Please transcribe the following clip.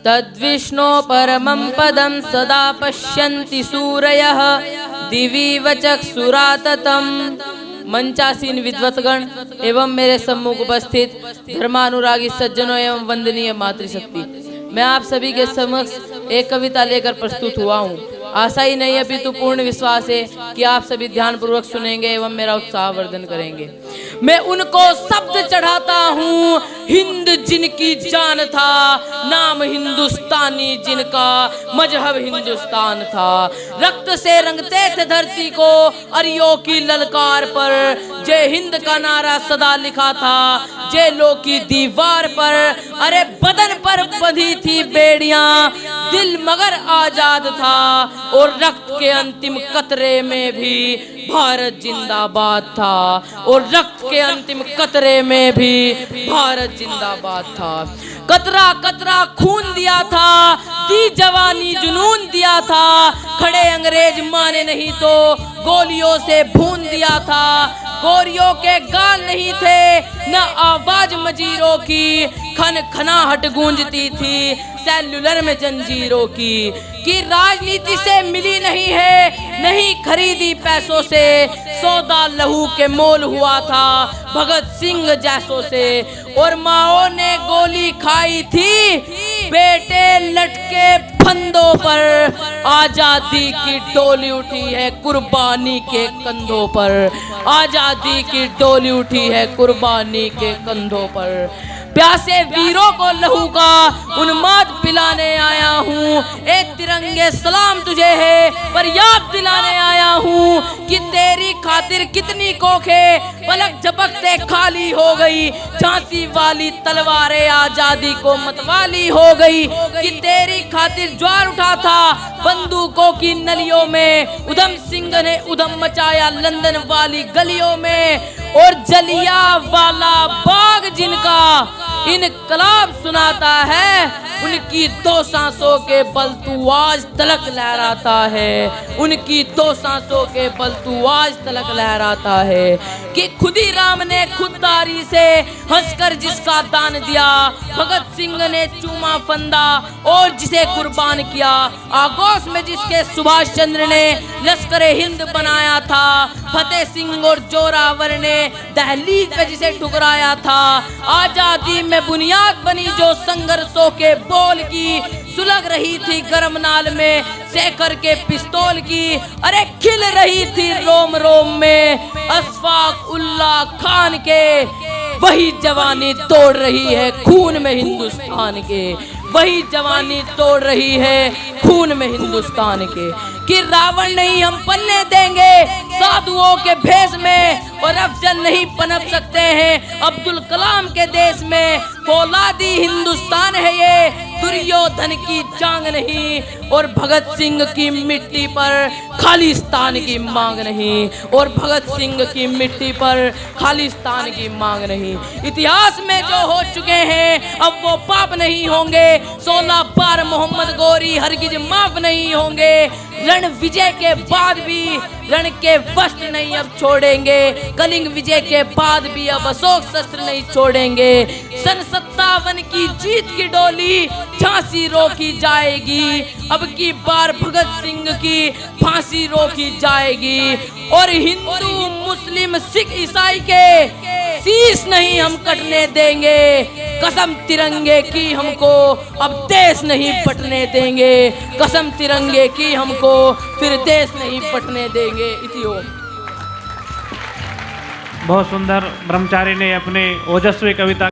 तद्विष्णो परमं पदं सदा पश्यन्ति सूरयः दिवि वचक्षुरा ततम्। मंचासीन विद्वत्गण एवं मेरे सम्मुख उपस्थित धर्मानुरागी सज्जनों एवं वंदनीय मातृशक्ति, मैं आप सभी के समक्ष एक कविता लेकर प्रस्तुत हुआ हूँ। आशा ही नहीं अपितु पूर्ण विश्वास है कि आप सभी ध्यान पूर्वक सुनेंगे एवं मेरा उत्साहवर्धन करेंगे। मैं उनको शब्द चढ़ाता हूँ हिंद जिनकी जान था, नाम हिंदुस्तानी जिनका मजहब हिंदुस्तान था। रक्त से रंगते थे धरती को अरियों की ललकार पर, जय हिंद का नारा सदा लिखा था जेलों की दीवार पर। अरे बदन पर बंधी थी बेड़ियां, दिल मगर आजाद था, और रक्त के अंतिम कतरे में भी भारत जिंदाबाद था, और रक्त के अंतिम कतरे में भी भारत जिंदाबाद था। कतरा कतरा खून दिया था, दी जवानी जुनून दिया था, खड़े अंग्रेज माने नहीं तो गोलियों से भून दिया था। गोरियों के गाल नहीं थे न आवाज मजीरों की, खन खनाहट गूंजती थी सेल्युलर में जंजीरों की। कि राजनीति से मिली नहीं है, नहीं खरीदी पैसों से, सौदा लहू के मोल हुआ था भगत सिंह जैसों से। और माओ ने गोली खाई थी बेटे लटके फंदों पर, आजादी की डोली उठी है कुर्बानी के कंधों पर, आजादी की डोली उठी है कुर्बानी के कंधों पर। प्यासे वीरों को लहू का उन्माद पिलाने आया हूँ, एक तिरंगे सलाम तुझे है पर याद दिलाने आया हूँ कि तेरी खातिर कितनी कोखे पलक झपकते खाली हो गई। झांसी वाली तलवारें आजादी को मतवाली हो गई, कि तेरी खातिर ज्वार उठा था बंदूकों की नलियों में, उधम सिंह ने उधम मचाया लंदन वाली गलियों में। और जलिया वाला बाग जिनका इनकलाब सुनाता है, उनकी दो सांसों के बल तू आज तलक लहराता है, उनकी दो सांसों के बल तू आज तलक लहराता है। कि खुदी राम ने खुददारी से हंसकर जिसका दान दिया, भगत सिंह ने चूमा फंदा और जिसे कुर्बान किया। आगोश में जिसके सुभाष चंद्र ने लश्कर हिंद बनाया था, फतेह सिंह और जोरावर ने दहलीज पे जिसे ठुकराया था। आजादी में बुनियाद बनी जो संघर्षों के बोल की, सुलग रही थी गरम नाल में शेखर के पिस्तौल की। अरे खिल रही थी रोम रोम में अशफाक उल्लाह खान के, वही जवानी तोड़ रही है खून में हिंदुस्तान के, वही जवानी तोड़ रही है खून में हिंदुस्तान के। कि रावण नहीं हम पलने देंगे साधुओं के भेष में, और अफजल नहीं पनप सकते हैं अब्दुल कलाम के देश में। फौलादी हिंदुस्तान है ये, दुर्योधन की जांग नहीं, और भगत सिंह की मिट्टी पर खालिस्तान की मांग नहीं, और भगत सिंह की मिट्टी पर खालिस्तान की मांग नहीं। इतिहास में जो हो चुके हैं अब वो पाप नहीं होंगे, 16 बार मोहम्मद गोरी हरगिज माफ नहीं होंगे। रण विजय के बाद भी रण के वस्त्र नहीं अब छोड़ेंगे, कलिंग विजय के बाद भी अब अशोक शस्त्र नहीं छोड़ेंगे। सन 57 की जीत की डोली झांसी रोकी जाएगी, अब की बार भगत सिंह की फांसी रोकी जाएगी। और हिंदू मुस्लिम सिख ईसाई के शीश नहीं हम कटने देंगे, कसम तिरंगे की हमको अब देश नहीं पटने देंगे, कसम तिरंगे की हमको फिर देश नहीं पटने देंगे। इतियो बहुत सुंदर ब्रह्मचारी ने अपने ओजस्वी कविता